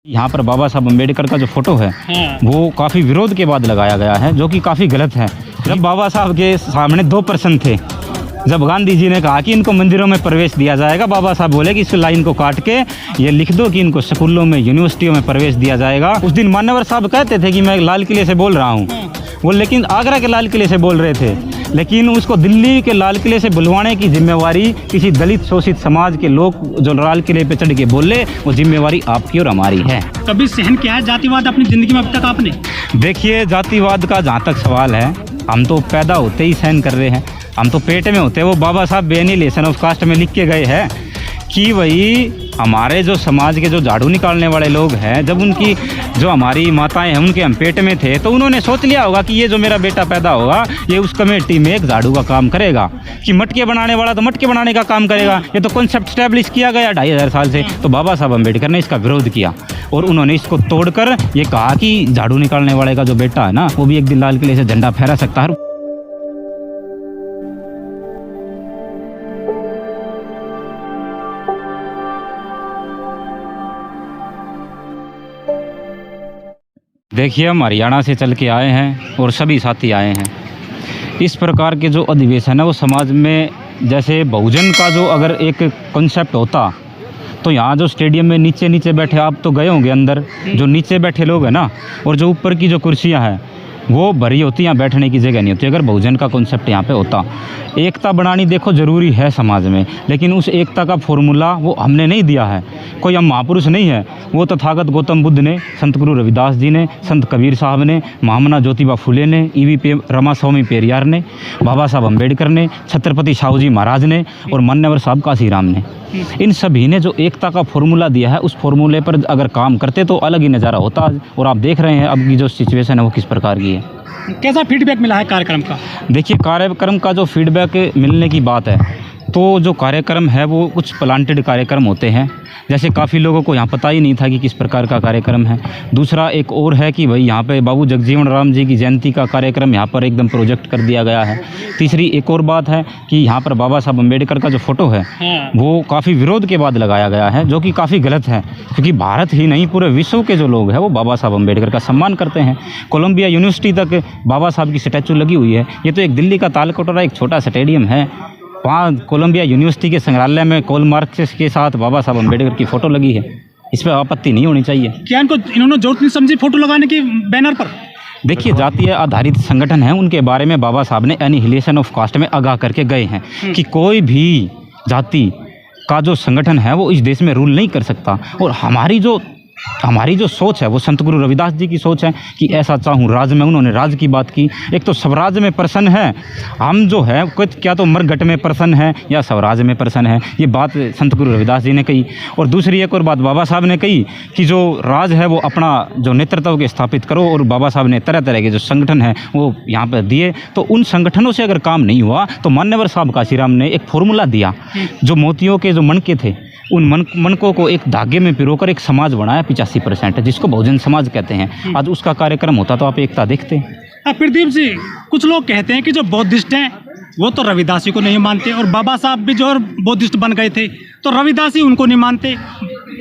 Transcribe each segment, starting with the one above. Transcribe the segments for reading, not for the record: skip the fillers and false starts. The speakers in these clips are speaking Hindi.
यहाँ पर बाबा साहब अम्बेडकर का जो फोटो है वो काफ़ी विरोध के बाद लगाया गया है, जो कि काफ़ी गलत है। जब बाबा साहब के सामने 2 प्रश्न थे, जब गांधी जी ने कहा कि इनको मंदिरों में प्रवेश दिया जाएगा, बाबा साहब बोले कि इस लाइन को काट के ये लिख दो कि इनको स्कूलों में, यूनिवर्सिटियों में प्रवेश दिया जाएगा। उस दिन मान्यवर साहब कहते थे कि मैं लाल किले से बोल रहा हूँ, वो लेकिन आगरा के लाल किले से बोल रहे थे, लेकिन उसको दिल्ली के लाल किले से बुलवाने की जिम्मेवारी किसी दलित शोषित समाज के लोग जो लाल किले पे चढ़ के बोले, वो जिम्मेवारी आपकी और हमारी है। कभी सहन किया है जातिवाद अपनी ज़िंदगी में अब तक आपने? देखिए, जातिवाद का जहाँ तक सवाल है, हम तो पैदा होते ही सहन कर रहे हैं, हम तो पेट में होते हैं। वो बाबा साहब एनिहिलेशन ऑफ कास्ट में लिख के गए हैं कि वही हमारे जो समाज के जो झाड़ू निकालने वाले लोग हैं, जब उनकी जो हमारी माताएं हैं उनके हम पेट में थे, तो उन्होंने सोच लिया होगा कि ये जो मेरा बेटा पैदा होगा ये उस कमेटी में एक झाड़ू का काम करेगा, कि मटके बनाने वाला तो मटके बनाने का काम करेगा। ये तो कॉन्सेप्ट स्टैब्लिश किया गया 2500 साल से। तो बाबा साहब अम्बेडकर ने इसका विरोध किया और उन्होंने इसको तोड़कर ये कहा कि झाड़ू निकालने वाले का जो बेटा है ना, वो भी एक दिन लाल किले से झंडा फहरा सकता है। देखिए, हम हरियाणा से चल के आए हैं और सभी साथी आए हैं। इस प्रकार के जो अधिवेशन है वो समाज में, जैसे बहुजन का जो अगर एक कॉन्सेप्ट होता, तो यहाँ जो स्टेडियम में नीचे नीचे बैठे, आप तो गए होंगे अंदर, जो नीचे बैठे लोग हैं ना, और जो ऊपर की जो कुर्सियाँ हैं वो भरी होती, यहाँ बैठने की जगह नहीं होती। अगर बहुजन का कॉन्सेप्ट यहाँ पे होता, एकता बनानी देखो ज़रूरी है समाज में, लेकिन उस एकता का फॉर्मूला वो हमने नहीं दिया है। कोई हम महापुरुष नहीं है, वो तथागत गौतम बुद्ध ने, संत गुरु रविदास जी ने, संत कबीर साहब ने, महामना ज्योतिबा फुले ने, ईवी रमास्वामी पेरियार ने, बाबा साहब अम्बेडकर ने, छत्रपति शाहू जी महाराज ने और मान्यवर साहब काशीराम ने, इन सभी ने जो एकता का फॉर्मूला दिया है, उस फॉर्मूले पर अगर काम करते तो अलग ही नज़ारा होता। और आप देख रहे हैं अब की जो सिचुएशन है वो किस प्रकार की है। कैसा फीडबैक मिला है कार्यक्रम का? देखिए, कार्यक्रम का जो फीडबैक मिलने की बात है, तो जो कार्यक्रम है वो कुछ प्लांटेड कार्यक्रम होते हैं, जैसे काफ़ी लोगों को यहाँ पता ही नहीं था कि किस प्रकार का कार्यक्रम है। दूसरा एक और है कि भाई यहाँ पे बाबू जगजीवन राम जी की जयंती का कार्यक्रम यहाँ पर एकदम प्रोजेक्ट कर दिया गया है। तीसरी एक और बात है कि यहाँ पर बाबा साहब अम्बेडकर का जो फोटो है वो काफ़ी विरोध के बाद लगाया गया है, जो कि काफ़ी गलत है, क्योंकि भारत ही नहीं पूरे विश्व के जो लोग हैं वो बाबा साहब अम्बेडकर का सम्मान करते हैं। कोलंबिया यूनिवर्सिटी तक बाबा साहब की स्टैचू लगी हुई है। ये तो एक दिल्ली का तालकटोरा एक छोटा स्टेडियम है, वहाँ कोलंबिया यूनिवर्सिटी के संग्रहालय में कार्ल मार्क्स के साथ बाबा साहब अम्बेडकर की फ़ोटो लगी है। इस पर आपत्ति नहीं होनी चाहिए। क्या इन्होंने जरूरत नहीं समझी फोटो लगाने की बैनर पर? देखिए, जातीय आधारित संगठन है, उनके बारे में बाबा साहब ने एनिहिलेशन ऑफ कास्ट में आगाह करके गए हैं कि कोई भी जाति का जो संगठन है वो इस देश में रूल नहीं कर सकता। और हमारी जो सोच है वो संत गुरु रविदास जी की सोच है कि ऐसा चाहूँ राज में, उन्होंने राज की बात की। एक तो स्वराज में प्रसन्न है, हम जो है क्या तो मरघट में प्रसन्न है या स्वराज में प्रसन्न है, ये बात संत गुरु रविदास जी ने कही। और दूसरी एक और बात बाबा साहब ने कही कि जो राज है वो अपना जो नेतृत्व के स्थापित करो, और बाबा साहब ने तरह तरह के जो संगठन है वो यहाँ पर दिए। तो उन संगठनों से अगर काम नहीं हुआ तो मान्यवर साहब काशीराम ने एक फॉर्मूला दिया, जो मोतियों के जो मनके थे उन मनकों को एक धागे में पिरोकर एक समाज बनाया 85%, जिसको बहुजन समाज कहते हैं। आज उसका कार्यक्रम होता तो आप एकता देखते। प्रदीप जी, कुछ लोग कहते हैं कि जो बौद्धिस्ट हैं वो तो रविदासी को नहीं मानते, और बाबा साहब भी जो बौद्धिस्ट बन गए थे तो रविदासी उनको नहीं मानते,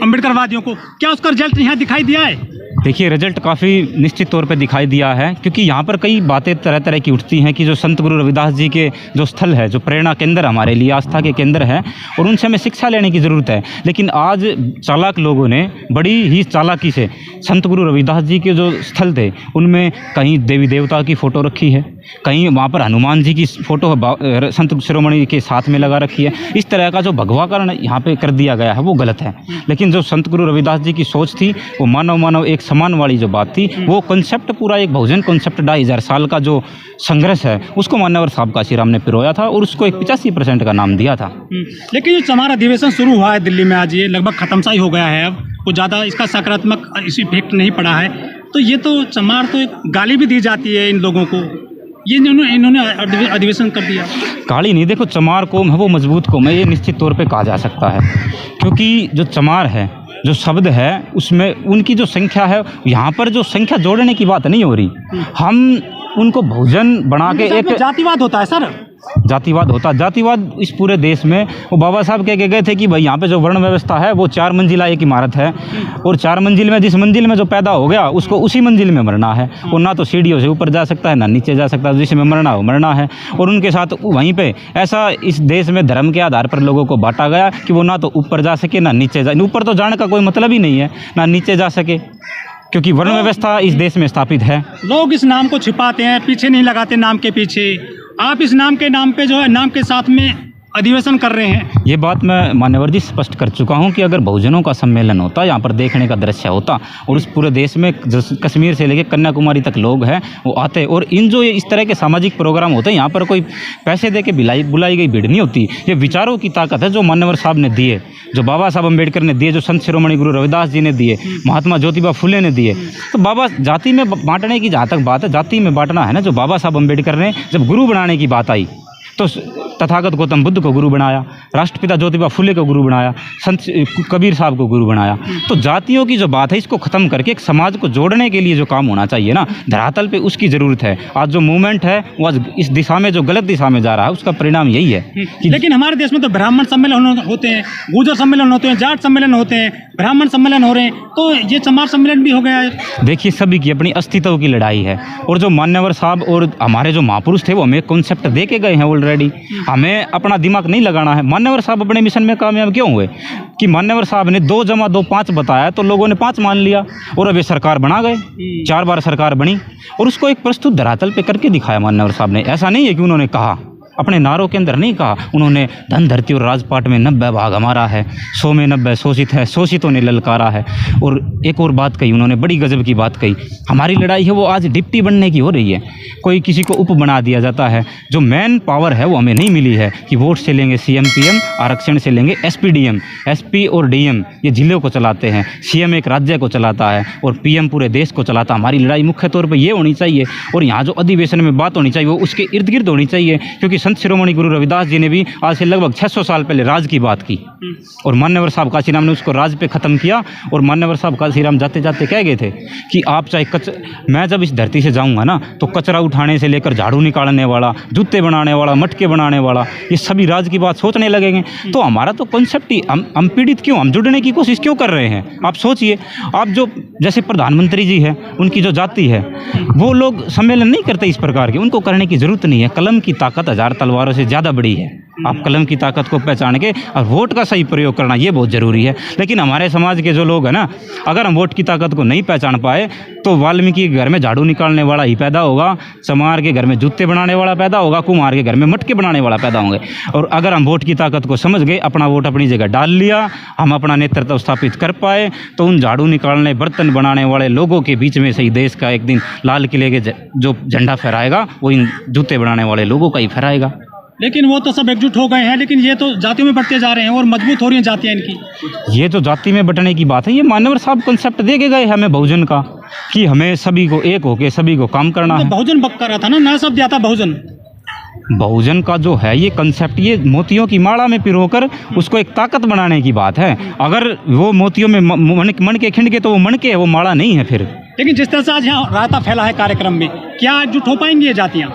अम्बेडकरवादियों को। क्या उसका रिजल्ट यहाँ दिखाई दिया है? देखिए, रिजल्ट काफ़ी निश्चित तौर पे दिखाई दिया है, क्योंकि यहाँ पर कई बातें तरह तरह की उठती हैं कि जो संत गुरु रविदास जी के जो स्थल है, जो प्रेरणा केंद्र हमारे लिए आस्था के केंद्र है, और उनसे हमें शिक्षा लेने की ज़रूरत है। लेकिन आज चालाक लोगों ने बड़ी ही चालाकी से संत गुरु रविदास जी के जो स्थल थे उनमें कहीं देवी देवता की फ़ोटो रखी है, कहीं वहाँ पर हनुमान जी की फ़ोटो संत शिरोमणि के साथ में लगा रखी है। इस तरह का जो भगवाकरण यहाँ पे कर दिया गया है वो गलत है। लेकिन जो संत गुरु रविदास जी की सोच थी वो मानव एक समान वाली जो बात थी, वो कॉन्सेप्ट पूरा एक बहुजन कॉन्सेप्ट 2500 साल का जो संघर्ष है उसको मान्यवर साहब काशीराम ने पिरोया था और उसको एक 85% का नाम दिया था। लेकिन जो चमार अधिवेशन शुरू हुआ है दिल्ली में, आज ये लगभग खत्म सा ही हो गया है, अब कुछ ज़्यादा इसका सकारात्मक इफेक्ट नहीं पड़ा है। तो ये तो चमार तो एक गाली भी दी जाती है इन लोगों को, ये इन्होंने अधिवेशन कर दिया। गाली नहीं, देखो चमार कौम है वो मजबूत कौम है, ये निश्चित तौर पे कहा जा सकता है, क्योंकि जो चमार है, जो शब्द है उसमें उनकी जो संख्या है, यहाँ पर जो संख्या जोड़ने की बात नहीं हो रही, हम उनको बहुजन बना के एक जातिवाद होता है सर। जातिवाद होता। जातिवाद इस पूरे देश में, वो बाबा साहब कह के गए थे कि भाई यहाँ पे जो वर्ण व्यवस्था है वो 4 मंजिला एक इमारत है, और 4 मंजिल में जिस मंजिल में जो पैदा हो गया उसको उसी मंजिल में मरना है, और ना तो सीढ़ियों से ऊपर जा सकता है ना नीचे जा सकता है, जिसमें मरना हो मरना है। और उनके साथ वहीं पे ऐसा इस देश में धर्म के आधार पर लोगों को बांटा गया कि वो ना तो ऊपर जा सके ना नीचे जा, ऊपर तो जाने का कोई मतलब ही नहीं है, ना नीचे जा सके, क्योंकि वर्ण व्यवस्था इस देश में स्थापित है। लोग इस नाम को छिपाते हैं, पीछे नहीं लगाते नाम के पीछे। आप इस नाम के नाम पे जो है नाम के साथ में अधिवेशन कर रहे हैं। ये बात मैं मान्यवर जी स्पष्ट कर चुका हूँ कि अगर बहुजनों का सम्मेलन होता, यहाँ पर देखने का दृश्य होता, और उस पूरे देश में कश्मीर से लेकर कन्याकुमारी तक लोग हैं वो आते, और इन जो इस तरह के सामाजिक प्रोग्राम होते हैं यहाँ पर कोई पैसे दे के बुलाई गई भीड़ नहीं होती। ये विचारों की ताकत है जो मान्यवर साहब ने दिए, जो बाबा साहब अम्बेडकर ने दिए, जो संत शिरोमणि गुरु रविदास जी ने दिए, महात्मा ज्योतिबा फुले ने दिए। तो बाबा जाति में बांटने की जहाँ तक बात है, जाति में बांटना है ना, जो बाबा साहब अम्बेडकर ने जब गुरु बनाने की बात आई तो तथागत गौतम बुद्ध को गुरु बनाया, राष्ट्रपिता ज्योतिबा फुले को गुरु बनाया, संत कबीर साहब को गुरु बनाया। तो जातियों की जो बात है इसको ख़त्म करके एक समाज को जोड़ने के लिए जो काम होना चाहिए ना धरातल पे, उसकी ज़रूरत है। आज जो मूवमेंट है वो आज इस दिशा में, जो गलत दिशा में जा रहा है, उसका परिणाम यही है कि लेकिन हमारे देश में तो ब्राह्मण सम्मेलन होते हैं, गुर्जर सम्मेलन होते हैं, जाट सम्मेलन होते हैं, ब्राह्मण सम्मेलन हो रहे हैं, तो ये चमार सम्मेलन भी हो गया है। देखिए, सभी की अपनी अस्तित्व की लड़ाई है, और जो मान्यवर साहब और हमारे जो महापुरुष थे वो हमें कॉन्सेप्ट दे के गए हैं ऑलरेडी। हमें अपना दिमाग नहीं लगाना है। मान्यवर साहब अपने मिशन में कामयाब क्यों हुए कि मान्यवर साहब ने 2 + 2 5 बताया तो लोगों ने 5 मान लिया, और अब ये सरकार बना गए, 4 बार सरकार बनी, और उसको एक प्रस्तुत धरातल पे करके दिखाया मान्यवर साहब ने। ऐसा नहीं है कि उन्होंने कहा, अपने नारों के अंदर नहीं कहा, उन्होंने धन धरती और राजपाट में 90 भाग हमारा है, 100 में 90 शोषित है, शोषितों ने ललकारा है। और एक और बात कही उन्होंने, बड़ी गजब की बात कही, हमारी लड़ाई है वो आज डिप्टी बनने की हो रही है, कोई किसी को उप बना दिया जाता है। जो मेन पावर है वो हमें नहीं मिली है कि वोट से लेंगे CM PM, आरक्षण से लेंगे SP DM। SP और DM ये जिलों को चलाते हैं, CM एक राज्य को चलाता है, और PM पूरे देश को चलाता है। हमारी लड़ाई मुख्य तौर पर ये होनी चाहिए, और यहाँ जो अधिवेशन में बात होनी चाहिए वो उसके इर्द गिर्द होनी चाहिए, क्योंकि संत शिरोमणि गुरु रविदास जी ने भी आज से लगभग 600 साल पहले राज की बात की, और मान्यवर साहब काशीराम ने उसको राज पे ख़त्म किया। और मान्यवर साहब काशीराम जाते जाते कह गए थे कि आप चाहे मैं जब इस धरती से जाऊंगा ना तो कचरा उठाने से लेकर झाड़ू निकालने वाला, जूते बनाने वाला, मटके बनाने वाला, ये सभी राज की बात सोचने लगेंगे। तो हमारा तो कॉन्सेप्ट ही, हम पीड़ित क्यों, हम जुड़ने की कोशिश क्यों कर रहे हैं? आप सोचिए, आप जो जैसे प्रधानमंत्री जी हैं, उनकी जो जाति है, वो लोग सम्मेलन नहीं करते इस प्रकार के, उनको करने की ज़रूरत नहीं है। कलम की ताकत 1000 तलवारों से ज़्यादा बड़ी है। आप कलम की ताकत को पहचान के और वोट का सही प्रयोग करना, ये बहुत ज़रूरी है। लेकिन हमारे समाज के जो लोग हैं ना, अगर हम वोट की ताकत को नहीं पहचान पाए तो वाल्मीकि के घर में झाड़ू निकालने वाला ही पैदा होगा, चमार के घर में जूते बनाने वाला पैदा होगा, कुम्हार के घर में मटके बनाने वाला पैदा होंगे। और अगर हम वोट की ताकत को समझ गए, अपना वोट अपनी जगह डाल लिया, हम अपना नेतृत्व स्थापित कर पाए, तो उन झाड़ू निकालने, बर्तन बनाने वाले लोगों के बीच में से ही देश का एक दिन लाल किले के जो झंडा फहराएगा वो इन जूते बनाने वाले लोगों का ही फहराएगा। लेकिन वो तो सब एकजुट हो गए हैं, लेकिन ये तो जातियों में बढ़ते जा रहे हैं और मजबूत हो रही हैं जातियाँ इनकी। ये जो जाति में बंटने की बात है, ये मान्यवर साहब कॉन्सेप्ट दे के गए हमें बहुजन का, कि हमें सभी को एक होके सभी को काम करना तो है। बहुजन बक कर रहा था ना, नया शब्द दिया था बहुजन। बहुजन का जो है ये कंसेप्ट, ये मोतियों की माला में पिरोकर उसको एक ताकत बनाने की बात है। अगर वो मोतियों में मन के खिंड के तो वो मन के है, वो माला नहीं है फिर। लेकिन जिस तरह से आज यहाँ रायता फैला है कार्यक्रम में, क्या एकजुट हो पाएंगी ये जातियाँ?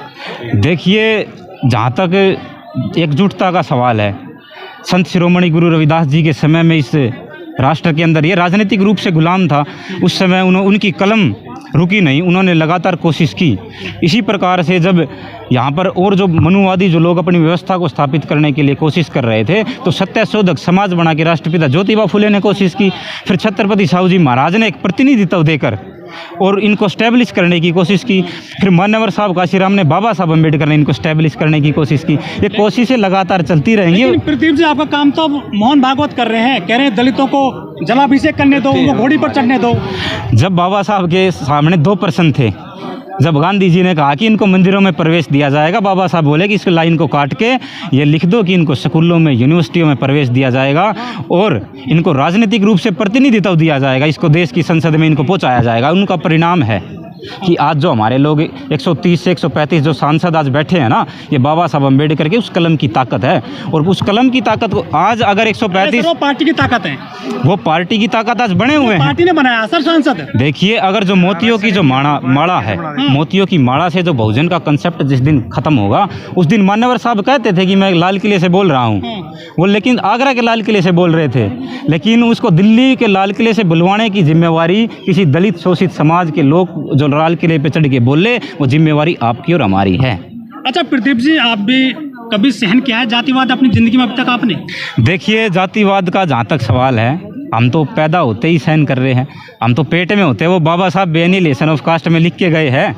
देखिए, जहाँ तक एकजुटता का सवाल है, संत शिरोमणि गुरु रविदास जी के समय में इस राष्ट्र के अंदर ये राजनीतिक रूप से गुलाम था, उस समय उनकी कलम रुकी नहीं, उन्होंने लगातार कोशिश की। इसी प्रकार से जब यहाँ पर और जो मनुवादी जो लोग अपनी व्यवस्था को स्थापित करने के लिए कोशिश कर रहे थे, तो सत्यशोधक समाज बना के राष्ट्रपिता ज्योतिबा फुले ने कोशिश की, फिर छत्रपति साहू जी महाराज ने एक प्रतिनिधित्व देकर और इनको स्टैब्लिश करने की कोशिश की, फिर मान्यवर साहब काशीराम ने, बाबा साहब अम्बेडकर ने इनको स्टैब्लिश करने की कोशिश की। ये कोशिशें लगातार चलती रहेंगी। प्रदीप जी, आपका काम तो मोहन भागवत कर रहे हैं, कह रहे हैं दलितों को जलाभिषेक करने दो, उनको घोड़ी पर चढ़ने दो। जब बाबा साहब के सामने 2 प्रश्न थे, जब गांधी जी ने कहा कि इनको मंदिरों में प्रवेश दिया जाएगा, बाबा साहब बोले कि इस लाइन को काट के ये लिख दो कि इनको स्कूलों में, यूनिवर्सिटियों में प्रवेश दिया जाएगा और इनको राजनीतिक रूप से प्रतिनिधित्व दिया जाएगा, इसको देश की संसद में इनको पहुंचाया जाएगा। उनका परिणाम है कि आज जो हमारे लोग 130 से 135 जो सांसद आज बैठे हैं ना, ये बाबा साहब अम्बेडकर के उस कलम की ताकत है। और उस कलम की ताकत को आज अगर 135 वो पार्टी की ताकत है, वो पार्टी की ताकत आज बने हुए हैं। पार्टी ने बनाया सर सांसद। देखिए, अगर जो मोतियों की जो माला है, मोतियों की माला से जो बहुजन का कंसेप्ट जिस दिन खत्म होगा, उस दिन मान्यवर साहब कहते थे कि मैं लाल किले से बोल रहा हूँ, वो लेकिन आगरा के लाल किले से बोल रहे थे, लेकिन उसको दिल्ली के लाल किले से बुलवाने की जिम्मेवारी किसी दलित शोषित समाज के लोग जो लाल किले पे चढ़ के बोले, वो जिम्मेवारी आपकी और हमारी है। अच्छा प्रदीप जी, आप भी कभी सहन किया है जातिवाद अपनी जिंदगी में अब तक आपने? देखिए, जातिवाद का जहाँ तक सवाल है, हम तो पैदा होते ही सहन कर रहे हैं, हम तो पेट में होते हैं। वो बाबा साहब बेनिलेशन ऑफ कास्ट में लिख के गए हैं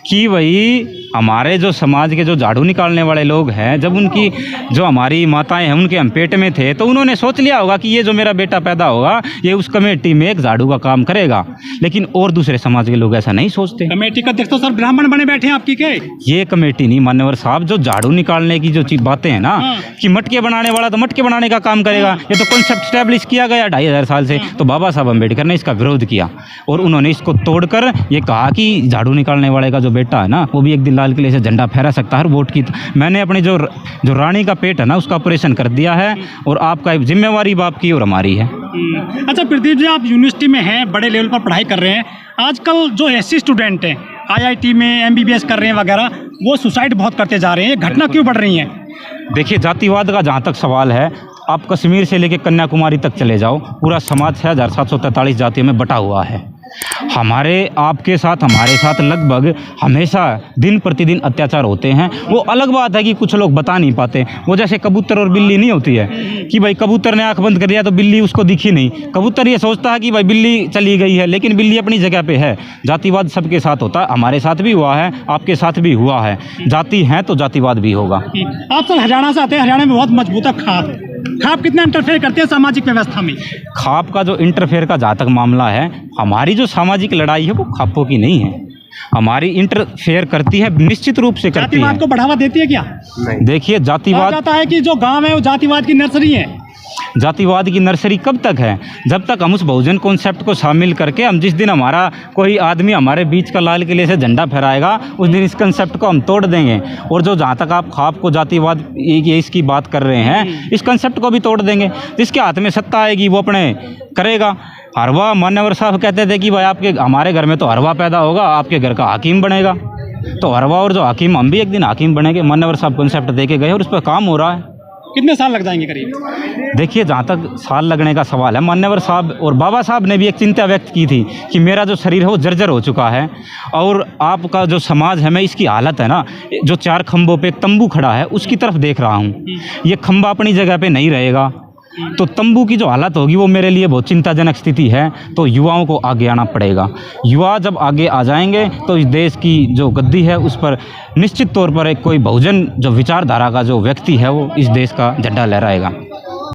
कि वही हमारे जो समाज के जो झाड़ू निकालने वाले लोग हैं, जब उनकी जो हमारी माताएं हैं उनके हम पेट में थे, तो उन्होंने सोच लिया होगा कि ये जो मेरा बेटा पैदा होगा ये उस कमेटी में एक झाड़ू का काम करेगा। लेकिन और दूसरे समाज के लोग ऐसा नहीं सोचते। कमेटी का देख तो सर ब्राह्मण बने बैठे हैं आपकी के। ये कमेटी नहीं मान्यवर साहब, जो झाड़ू निकालने की जो बातें हैं ना, कि मटके बनाने वाला तो मटके बनाने का काम करेगा, ये तो कॉन्सेप्ट स्टैब्लिश किया गया 2500 साल से। तो बाबा साहब अम्बेडकर ने इसका विरोध किया और उन्होंने इसको तोड़कर ये कहा कि झाड़ू निकालने वाले का जो बेटा है ना, वो भी एक दिन लाल किले से झंडा फहरा सकता है वोट की। मैंने अपनी जो रानी का पेट है ना, उसका ऑपरेशन कर दिया है और आपका जिम्मेवारी बाप की और हमारी है। अच्छा प्रदीप जी, आप यूनिवर्सिटी में हैं, बड़े लेवल पर पढ़ाई कर रहे हैं। आजकल जो एससी स्टूडेंट हैं, IIT में MBBS कर रहे हैं वगैरह, वो सुसाइड बहुत करते जा रहे हैं, घटना क्यों बढ़ रही है? देखिए, जातिवाद का जहाँ तक सवाल है, आप कश्मीर से लेकर कन्याकुमारी तक चले जाओ, पूरा समाज 6743 जातियों में बटा हुआ है। हमारे आपके साथ हमारे साथ लगभग हमेशा दिन प्रतिदिन अत्याचार होते हैं। वो अलग बात है कि कुछ लोग बता नहीं पाते। वो जैसे कबूतर और बिल्ली नहीं होती है कि भाई कबूतर ने आंख बंद कर दिया तो बिल्ली उसको दिखी नहीं। कबूतर ये सोचता है कि भाई बिल्ली चली गई है, लेकिन बिल्ली अपनी जगह पे है। जातिवाद सबके साथ होता है, हमारे साथ भी हुआ है, आपके साथ भी हुआ है। जाति है तो जातिवाद भी होगा। आप सर हरियाणा से आते हैं, हरियाणा में बहुत मजबूत है खाप कितना इंटरफेयर करते हैं सामाजिक व्यवस्था में? खाप का जो इंटरफेयर का जहाँ तक मामला है, हमारी जो सामाजिक लड़ाई है वो खापों की नहीं है, हमारी इंटरफेयर करती है, निश्चित रूप से करती है। जातिवाद को बढ़ावा देती है क्या? देखिए, जातिवाद जाता है कि जो गांव है वो जातिवाद की नर्सरी है। जातिवाद की नर्सरी कब तक है? जब तक हम उस बहुजन कॉन्सेप्ट को शामिल करके, हम जिस दिन हमारा कोई आदमी हमारे बीच का लाल किले से झंडा फहराएगा, उस दिन इस कंसेप्ट को हम तोड़ देंगे। और जो जहाँ तक आप खाप को जातिवाद ये इसकी बात कर रहे हैं, इस कंसेप्ट को भी तोड़ देंगे। जिसके हाथ में सत्ता आएगी वो अपने करेगा। हरवा मान्यवर साहब कहते थे कि भाई आपके हमारे घर में तो हरवा पैदा होगा, आपके घर का हाकिम बनेगा। तो हरवा और जो हाकिम, हम भी एक दिन हाकिम बनेंगे। मान्यवर साहब कॉन्सेप्ट दे के गए और उस पर काम हो रहा है। कितने साल लग जाएंगे करीब? देखिए, जहाँ तक साल लगने का सवाल है, मान्यवर साहब और बाबा साहब ने भी एक चिंता व्यक्त की थी कि मेरा जो शरीर है वो जर्जर हो चुका है और आपका जो समाज है, मैं इसकी हालत है ना, जो 4 खंभों पे एक तंबू खड़ा है उसकी तरफ देख रहा हूँ। ये खंभा अपनी जगह पे नहीं रहेगा, तो तंबू की जो हालत होगी वो मेरे लिए बहुत चिंताजनक स्थिति है। तो युवाओं को आगे आना पड़ेगा। युवा जब आगे आ जाएंगे तो इस देश की जो गद्दी है उस पर निश्चित तौर पर एक कोई बहुजन जो विचारधारा का जो व्यक्ति है वो इस देश का झंडा लहराएगा।